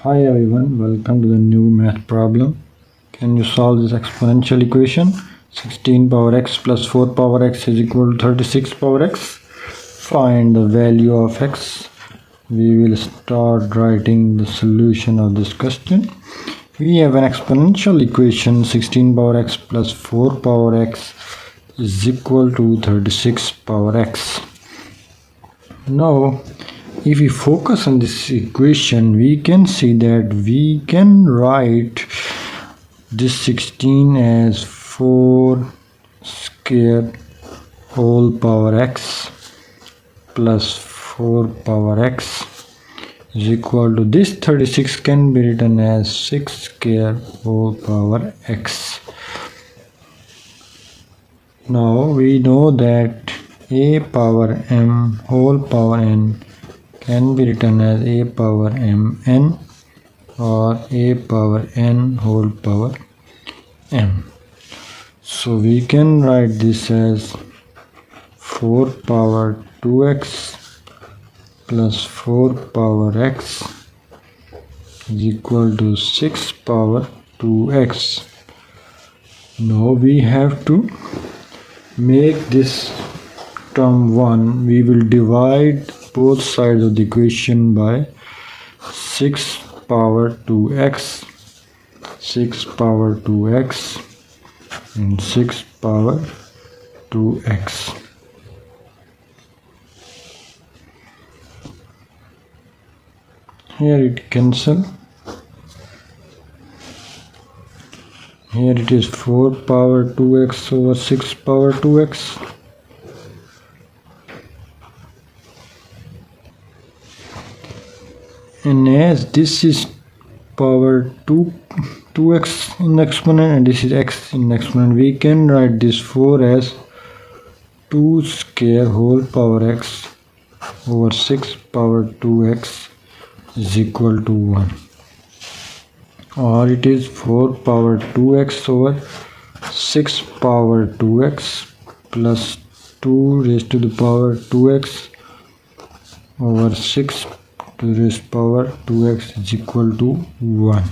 Hi everyone, welcome to the new math problem. Can you solve this exponential equation? 16 power x plus 4 power x is equal to 36 power x. Find the value of x. We will start writing the solution of this question. We have an exponential equation 16 power x plus 4 power x is equal to 36 power x. Now, if we focus on this equation, we can see that we can write this 16 as 4 square whole power x plus 4 power x is equal to this 36 can be written as 6 square whole power x. Now we know that a power m whole power n can be written as a power mn or a power n whole power m. So we can write this as 4 power 2x plus 4 power x is equal to 6 power 2x. Now we have to make this term 1. We will divide both sides of the equation by 6 power 2x, 6 power 2x and 6 power 2x. Here it cancel. Here it is 4 power 2x over 6 power 2x. And as this is power 2x in the exponent and this is x in the exponent, we can write this 4 as 2 square whole power x over 6 power 2x is equal to 1. Or it is 4 power 2x over 6 power 2x plus 2 raised to the power 2x over 6 to the raised power 2x is equal to 1.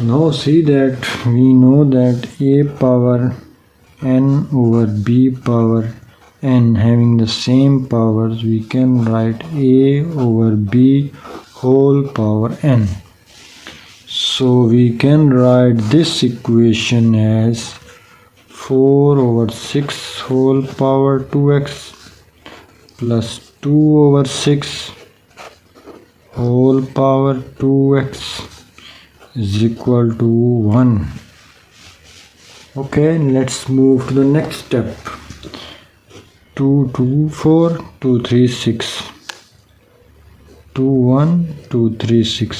Now see that we know that a power n over b power n having the same powers, we can write a over b whole power n. So we can write this equation as 4 over 6 whole power 2x plus 2 over 6 whole power 2x is equal to 1. Okay, let's move to the next step. 2, 2, 4, 2, 3, 6. 2, 1, 2, 3, 6.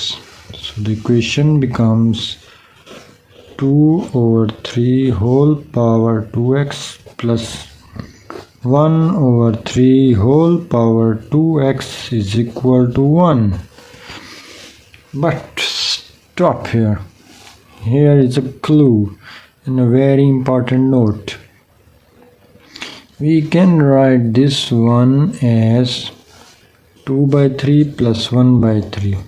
So the equation becomes 2 over 3 whole power 2x plus 1 over 3 whole power 2x is equal to 1. But stop here. Here is a clue and a very important note. We can write this one as 2 by 3 plus 1 by 3.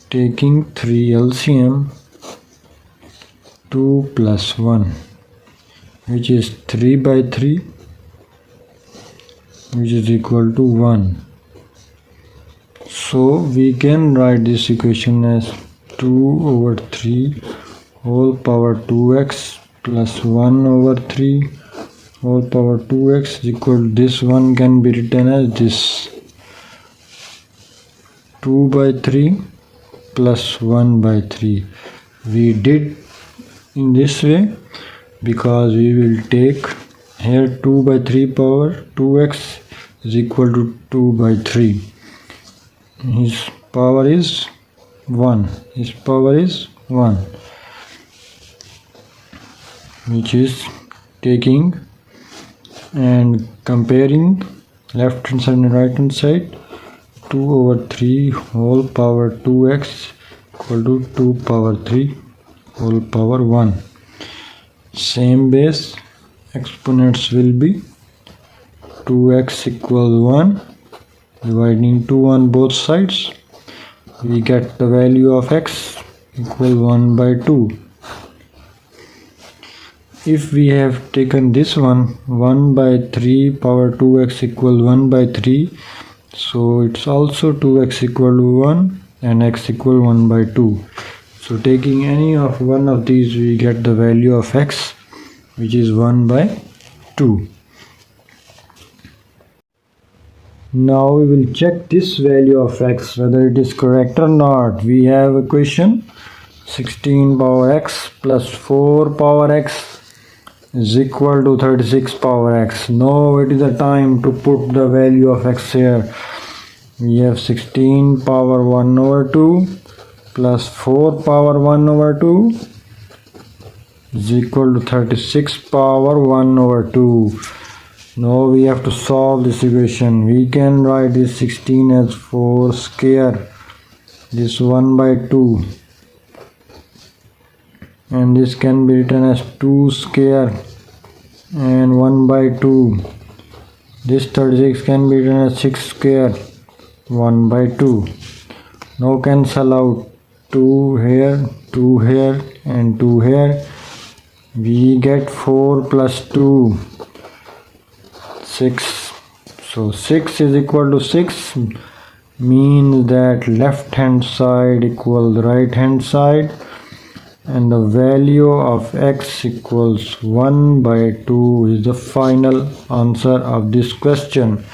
Taking 3 LCM, 2 plus 1, which is 3 by 3, which is equal to 1. So we can write this equation as 2 over 3 whole power 2x plus 1 over 3 whole power 2x is equal to this one can be written as this 2 by 3 plus 1 by 3. We did in this way because we will take here 2 by 3 power 2x is equal to 2 by 3. His power is 1. His power is 1, which is taking and comparing left hand side and right hand side. 2 over 3 whole power 2x equal to 2 power 3 whole power 1. Same base, exponents will be 2x equals 1. Dividing 2 on both sides, we get the value of x equal 1 by 2. If we have taken this one, 1 by 3 power 2x equal 1 by 3, so it's also 2x equal to 1 and x equal 1 by 2. So taking any of one of these, we get the value of x, which is 1 by 2. Now we will check this value of x, whether it is correct or not. We have a question, 16 power x plus 4 power x is equal to 36 power x. Now it is the time to put the value of x here. We have 16 power 1 over 2 plus 4 power 1 over 2 is equal to 36 power 1 over 2. Now we have to solve this equation. We can write this 16 as 4 square, this 1 by 2, and this can be written as 2 square and 1 by 2. This 36 can be written as 6 square, 1 by 2. Now cancel out 2 here, 2 here and 2 here. We get 4 plus 2, 6. So 6 is equal to 6, means that left hand side equals right hand side, and the value of x equals 1 by 2 is the final answer of this question.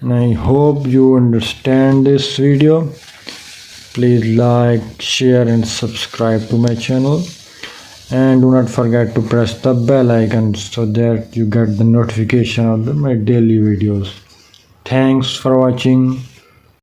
And I hope you understand this video. Please like, share and subscribe to my channel. And do not forget to press the bell icon so that you get the notification of my daily videos. Thanks for watching.